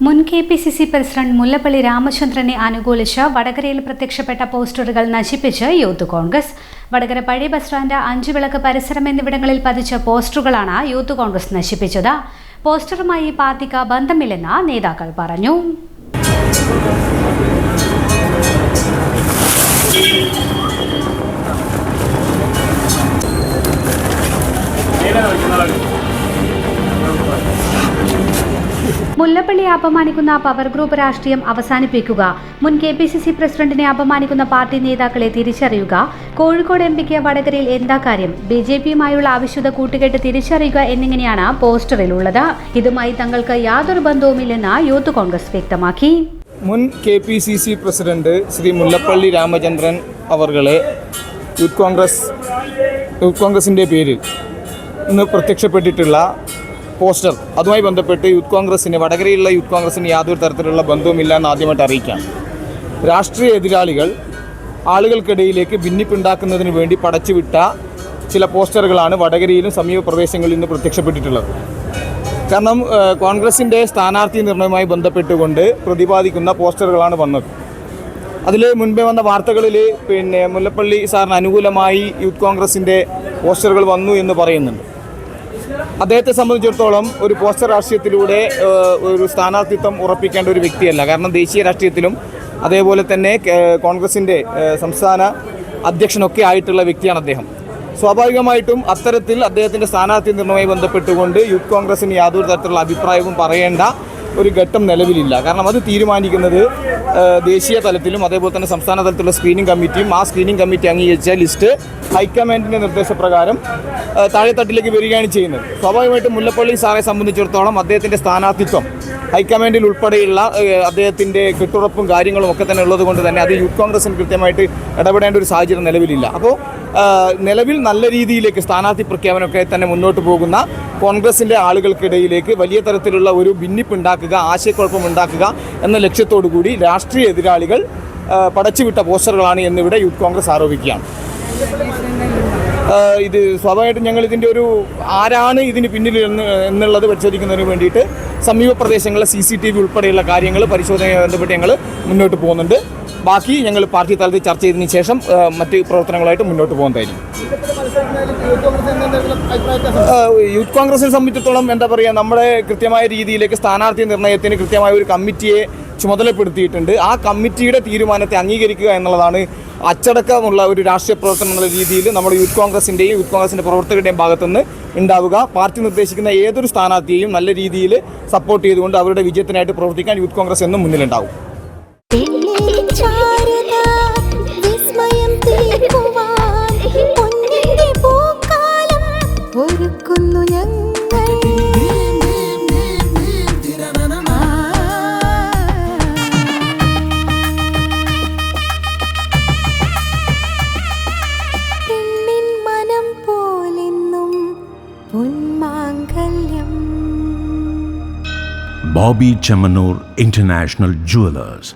മുൻ KPCC president Mullappally രാമചന്ദ്രനെ അനുകൂലിച്ച് വടകരയിൽ പ്രത്യക്ഷപ്പെട്ട പോസ്റ്ററുകൾ നശിപ്പിച്ച് യൂത്ത് കോൺഗ്രസ്. വടകര പഴയ ബസ് സ്റ്റാൻഡ്, അഞ്ചുവിളക്ക് പരിസരം എന്നിവിടങ്ങളിൽ പതിച്ച പോസ്റ്ററുകളാണ് യൂത്ത് കോൺഗ്രസ് നശിപ്പിച്ചത്. പോസ്റ്ററുമായി പാർട്ടിക്ക് ബന്ധമില്ലെന്ന് നേതാക്കൾ പറഞ്ഞു. മുല്ലപ്പള്ളിയെ അപമാനിക്കുന്ന പവർ ഗ്രൂപ്പ് രാഷ്ട്രീയം അവസാനിപ്പിക്കുക, മുൻ KPCC പ്രസിഡന്റിനെ അപമാനിക്കുന്ന പാർട്ടി നേതാക്കളെ തിരിച്ചറിയുക, കോഴിക്കോട് MPക്ക് വടകരയിൽ എന്താ കാര്യം, BJPയുമായുള്ള ആവശ്യത കൂട്ടുകെട്ട് തിരിച്ചറിയുക എന്നിങ്ങനെയാണ് പോസ്റ്ററിലുള്ളത്. ഇതുമായി തങ്ങൾക്ക് യാതൊരു ബന്ധവുമില്ലെന്ന് യൂത്ത് കോൺഗ്രസ് വ്യക്തമാക്കി. മുൻ KPCC പ്രസിഡന്റ് ശ്രീ മുല്ലപ്പള്ളി രാമചന്ദ്രൻ അവർകളെ യൂത്ത് കോൺഗ്രസിൻ്റെ പേരിൽ ഇന്ന് പ്രത്യക്ഷപ്പെട്ടിട്ടുള്ള പോസ്റ്റർ, അതുമായി ബന്ധപ്പെട്ട് വടകരയിലുള്ള യൂത്ത് കോൺഗ്രസിന് യാതൊരു തരത്തിലുള്ള ബന്ധവുമില്ല എന്ന് ആദ്യമായിട്ട് അറിയിക്കാം. രാഷ്ട്രീയ എതിരാളികൾ ആളുകൾക്കിടയിലേക്ക് ഭിന്നിപ്പുണ്ടാക്കുന്നതിന് വേണ്ടി പടച്ചുവിട്ട ചില പോസ്റ്ററുകളാണ് വടകരയിലും സമീപ പ്രദേശങ്ങളിൽ ഇന്ന് പ്രത്യക്ഷപ്പെട്ടിട്ടുള്ളത്. കാരണം കോൺഗ്രസിൻ്റെ സ്ഥാനാർത്ഥി നിർണയവുമായി ബന്ധപ്പെട്ടുകൊണ്ട് പ്രതിപാദിക്കുന്ന പോസ്റ്ററുകളാണ് വന്നത്. അതിൽ മുൻപേ വന്ന വാർത്തകളിൽ മുല്ലപ്പള്ളി സാറിന് അനുകൂലമായി യൂത്ത് കോൺഗ്രസിൻ്റെ പോസ്റ്ററുകൾ വന്നു എന്ന് പറയുന്നുണ്ട്. അദ്ദേഹത്തെ സംബന്ധിച്ചിടത്തോളം ഒരു പോസ്റ്റർ രാഷ്ട്രീയത്തിലൂടെ ഒരു സ്ഥാനാർത്ഥിത്വം ഉറപ്പിക്കേണ്ട ഒരു വ്യക്തിയല്ല. കാരണം ദേശീയ രാഷ്ട്രീയത്തിലും അതേപോലെ തന്നെ കോൺഗ്രസിൻ്റെ സംസ്ഥാന അധ്യക്ഷനൊക്കെ ആയിട്ടുള്ള വ്യക്തിയാണ് അദ്ദേഹം. സ്വാഭാവികമായിട്ടും അത്തരത്തിൽ അദ്ദേഹത്തിൻ്റെ സ്ഥാനാർത്ഥി നിർണയവുമായി ബന്ധപ്പെട്ടുകൊണ്ട് യൂത്ത് കോൺഗ്രസിന് യാതൊരു തരത്തിലുള്ള അഭിപ്രായവും പറയേണ്ട ഒരു ഘട്ടം നിലവിലില്ല. കാരണം അത് തീരുമാനിക്കുന്നത് ദേശീയ തലത്തിലും അതേപോലെ തന്നെ സംസ്ഥാന തലത്തിലുള്ള സ്ക്രീനിംഗ് കമ്മിറ്റിയും, ആ സ്ക്രീനിംഗ് കമ്മിറ്റി അംഗീകരിച്ച ലിസ്റ്റ് ഹൈക്കമാൻഡിൻ്റെ നിർദ്ദേശപ്രകാരം താഴെത്തട്ടിലേക്ക് വരികയാണ് ചെയ്യുന്നത്. സ്വാഭാവികമായിട്ടും മുല്ലപ്പള്ളി സാറെ സംബന്ധിച്ചിടത്തോളം അദ്ദേഹത്തിൻ്റെ സ്ഥാനാർത്ഥിത്വം ഹൈക്കമാൻഡിൽ ഉൾപ്പെടെയുള്ള അദ്ദേഹത്തിൻ്റെ കെട്ടുറപ്പും കാര്യങ്ങളും ഒക്കെ തന്നെ ഉള്ളത് കൊണ്ട് തന്നെ അത് യൂത്ത് കോൺഗ്രസിന് കൃത്യമായിട്ട് ഇടപെടേണ്ട ഒരു സാഹചര്യം നിലവിലില്ല. അപ്പോൾ നിലവിൽ നല്ല രീതിയിലേക്ക് സ്ഥാനാർത്ഥി പ്രഖ്യാപനമൊക്കെ തന്നെ മുന്നോട്ട് പോകുന്ന കോൺഗ്രസിൻ്റെ ആളുകൾക്കിടയിലേക്ക് വലിയ തരത്തിലുള്ള ഒരു ഭിന്നിപ്പുണ്ടാക്കുക, ആശയക്കുഴപ്പമുണ്ടാക്കുക എന്ന ലക്ഷ്യത്തോടു കൂടി രാഷ്ട്രീയ എതിരാളികൾ പടച്ചുവിട്ട പോസ്റ്ററുകളാണ് എന്നിവിടെ യൂത്ത് കോൺഗ്രസ് ആരോപിക്കുകയാണ്. ഇത് സ്വാഭാവികമായിട്ടും ഞങ്ങൾ ഇതിൻ്റെ ഒരു ആരാണ് ഇതിന് പിന്നിൽ എന്നുള്ളത് പരിശോധിക്കുന്നതിന് വേണ്ടിയിട്ട് സമീപ പ്രദേശങ്ങളിലെ CCTV ഉൾപ്പെടെയുള്ള കാര്യങ്ങൾ പരിശോധനയുമായി ബന്ധപ്പെട്ട് ഞങ്ങൾ മുന്നോട്ട് പോകുന്നുണ്ട്. ബാക്കി ഞങ്ങൾ പാർട്ടി തലത്തിൽ ചർച്ച ചെയ്തതിന് ശേഷം മറ്റ് പ്രവർത്തനങ്ങളായിട്ട് മുന്നോട്ട് പോകുന്നതായിരിക്കും. യൂത്ത് കോൺഗ്രസിനെ സംബന്ധിച്ചിടത്തോളം എന്താ പറയുക, നമ്മുടെ കൃത്യമായ രീതിയിലേക്ക് സ്ഥാനാർത്ഥി നിർണയത്തിന് കൃത്യമായ ഒരു കമ്മിറ്റിയെ ചുമതലപ്പെടുത്തിയിട്ടുണ്ട്. ആ കമ്മിറ്റിയുടെ തീരുമാനത്തെ അംഗീകരിക്കുക എന്നുള്ളതാണ് അച്ചടക്കമുള്ള ഒരു രാഷ്ട്രീയ പ്രവർത്തനം എന്നുള്ള രീതിയിൽ നമ്മുടെ യൂത്ത് കോൺഗ്രസിൻ്റെ പ്രവർത്തകരുടെയും ഭാഗത്തുനിന്ന് ഉണ്ടാവുക. പാർട്ടി നിർദ്ദേശിക്കുന്ന ഏതൊരു സ്ഥാനാർത്ഥിയെയും നല്ല രീതിയിൽ സപ്പോർട്ട് ചെയ്തുകൊണ്ട് അവരുടെ വിജയത്തിനായിട്ട് പ്രവർത്തിക്കാൻ യൂത്ത് കോൺഗ്രസ് എന്നും മുന്നിലുണ്ടാവും. Bobby Chamanur International Jewelers.